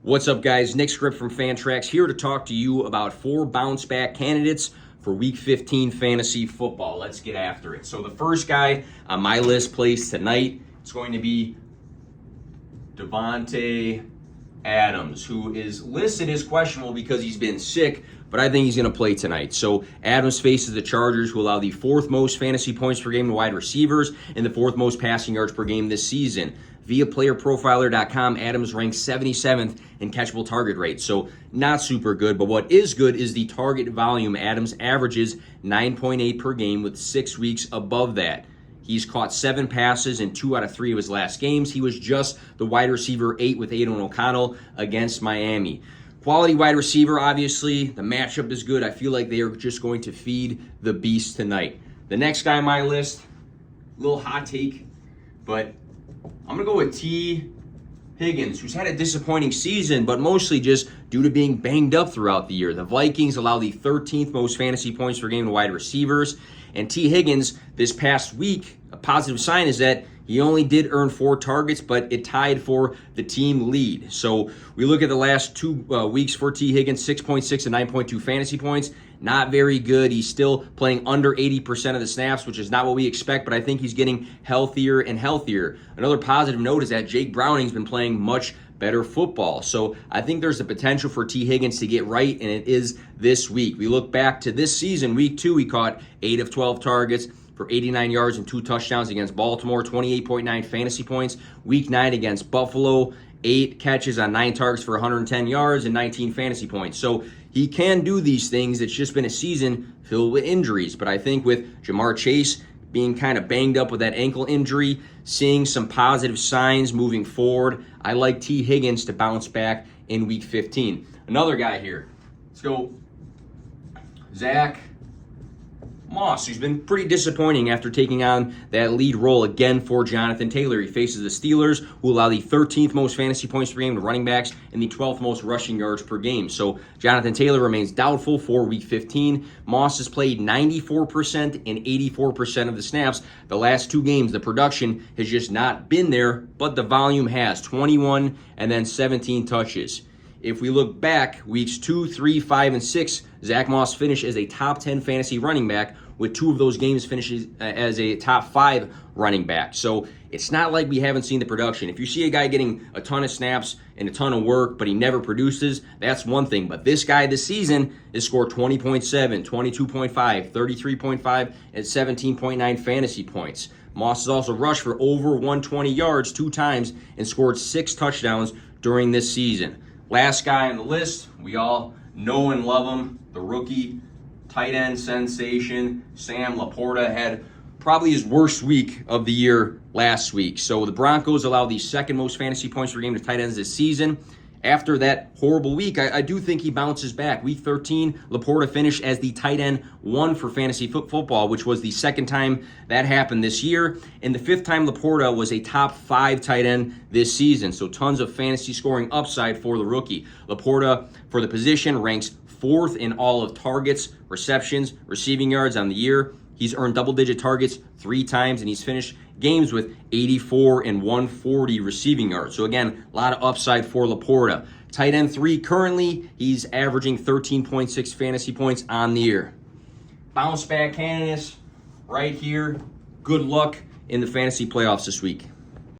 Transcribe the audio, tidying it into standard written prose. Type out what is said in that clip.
What's up, guys? Nick Script from Fantrax here to talk to you about 4 bounce back candidates for Week 15 fantasy football. Let's get after it. So the first guy on my list plays tonight. It's going to be Davante Adams, who is listed as questionable because he's been sick, but I think he's going to play tonight. So Adams faces the Chargers, who allow the 4th most fantasy points per game to wide receivers and the 4th most passing yards per game this season. Via playerprofiler.com, Adams ranks 77th in catchable target rate, so not super good. But what is good is the target volume. Adams averages 9.8 per game with 6 weeks above that. He's caught 7 passes in 2 out of 3 of his last games. He was just the wide receiver 8 with Aidan O'Connell against Miami. Quality wide receiver, obviously. The matchup is good. I feel like they are just going to feed the beast tonight. The next guy on my list, little hot take, but I'm going to go with T. Higgins, who's had a disappointing season, but mostly just due to being banged up throughout the year. The Vikings allow the 13th most fantasy points per game to wide receivers. And T. Higgins, this past week, a positive sign is that he only did earn 4 targets, but it tied for the team lead. So we look at the last 2 weeks for T. Higgins, 6.6 and 9.2 fantasy points. Not very good. He's still playing under 80% of the snaps, which is not what we expect, but I think he's getting healthier and healthier. Another positive note is that Jake Browning's been playing much better football. So I think there's the potential for T. Higgins to get right, and it is this week. We look back to this season, week 2, he caught 8 of 12 targets for 89 yards and 2 touchdowns against Baltimore, 28.9 fantasy points. Week 9 against Buffalo, 8 catches on 9 targets for 110 yards and 19 fantasy points. So he can do these things. It's just been a season filled with injuries. But I think with Jamar Chase being kind of banged up with that ankle injury, seeing some positive signs moving forward, I like T. Higgins to bounce back in Week 15. Another guy here. Let's go Zach Moss, who's been pretty disappointing after taking on that lead role again for Jonathan Taylor. He faces the Steelers, who allow the 13th most fantasy points per game to running backs and the 12th most rushing yards per game. So Jonathan Taylor remains doubtful for Week 15. Moss has played 94% and 84% of the snaps. The last 2 games, the production has just not been there, but the volume has 21 and then 17 touches. If we look back, weeks 2, 3, 5, and 6, Zach Moss finished as a top 10 fantasy running back, with 2 of those games finishes as a top 5 running back. So it's not like we haven't seen the production. If you see a guy getting a ton of snaps and a ton of work, but he never produces, that's one thing. But this guy this season has scored 20.7, 22.5, 33.5, and 17.9 fantasy points. Moss has also rushed for over 120 yards 2 times and scored 6 touchdowns during this season. Last guy on the list, we all know and love him, the rookie tight end sensation, Sam Laporta, had probably his worst week of the year last week. So the Broncos allow the 2nd most fantasy points per game to tight ends this season. After that horrible week, I do think he bounces back. Week 13, Laporta finished as the tight end 1 for fantasy football, which was the 2nd time that happened this year. And the 5th time Laporta was a top 5 tight end this season. So tons of fantasy scoring upside for the rookie. Laporta, for the position, ranks 4th in all of targets, receptions, receiving yards on the year. He's earned double-digit targets 3 times, and he's finished games with 84 and 140 receiving yards. So again, a lot of upside for Laporta. Tight end 3 currently, he's averaging 13.6 fantasy points on the year. Bounce back candidates right here. Good luck in the fantasy playoffs this week.